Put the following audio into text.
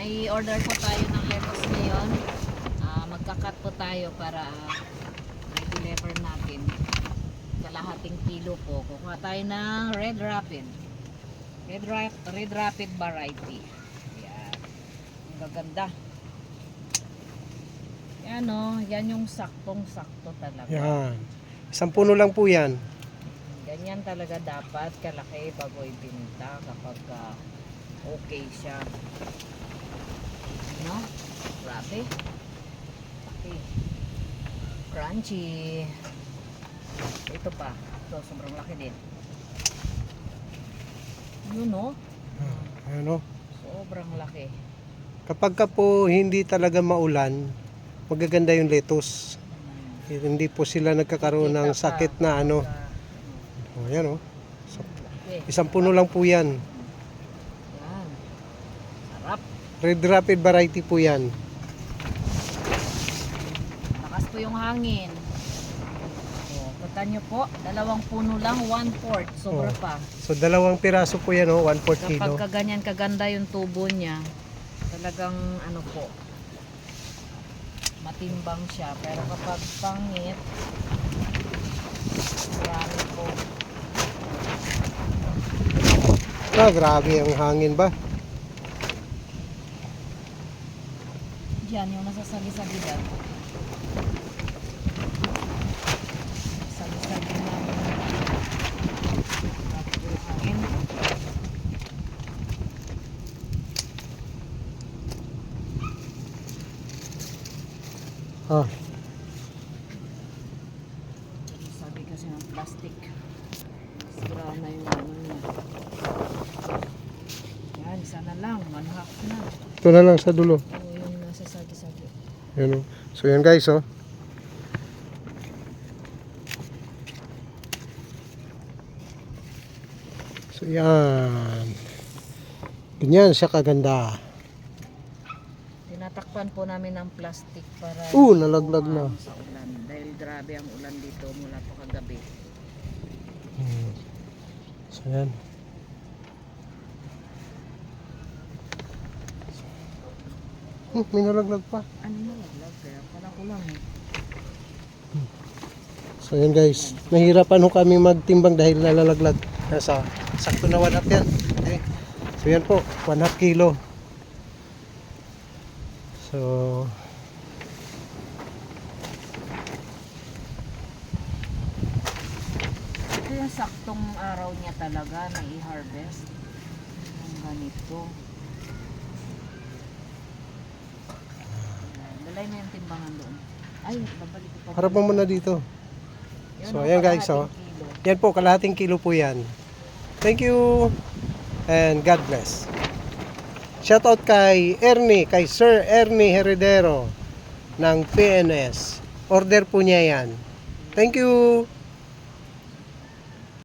may order po tayo ng lettuce ngayon. Magka-cut po tayo para may deliver natin. Kalahating kilo po. Kukuha tayo ng Red Rapid. Red Rapid variety. Ayan. Ang gaganda. Yan o. Yan yung saktong-sakto talaga. Yan. Isang puno lang po yan. Ganyan talaga dapat kalaki bago ibinta kapag okay siya. No? Grabe. Okay. Crunchy. Ito pa. Ito, sobrang laki din. Yun no? Ano? Sobrang laki. Kapag ka po hindi talaga maulan, magaganda yung lettuce. Hindi po sila nagkakaroon ng sakit na ano. Oh, yan oh. Isang puno lang po yan. Yan. Sarap. Red Rapid variety po yan. Lakas po yung hangin. O, punta nyo po. 2 puno lang, 1/4. Sobra Oh. pa. So 2 piraso po yan oh, 1/4 kilo. Kapag kaganyan kaganda yung tubo niya, talagang ano po, matimbang siya. Pero kapag pangit, marami po. Grabe ang hangin ba? Diyan, yung nasasagi-sagi dyan. Sagi-sagi na. Grabe po yung hangin. Ah, Sabi kasi ng plastic. Sira na yung ano niya. Yan, isa na lang. Manhak na. ito na lang sa dulo. O yung nasasagi-sagi. Yan oh. So yan guys oh. So yan. Ganyan siya kaganda. Tinatakpan po namin ng plastic para Nalaglag na. sa ulan. Dahil grabe ang ulan dito mula po kagabi. So yan. May nalaglag pa. Ano na laglag? Kaya pala ko lang eh. So yan guys, nahirapan ho kami magtimbang dahil nalalaglag. Nasa sakto na 1/2 yan. Okay. So yan po, 1/2 kilo. So Ito yung saktong araw niya talaga na i-harvest. Ang ganito. Dalay mo yung timbangan doon. Ay, babalik ko pa. harap mo muna dito. Yun, So oh, ayan guys, kalahating oh. kilo. Yan po, kalahating kilo po yan. Thank you and God bless. Shoutout kay Ernie, kay Sir Ernie Heredero ng PNS. Order po niya yan. Thank you.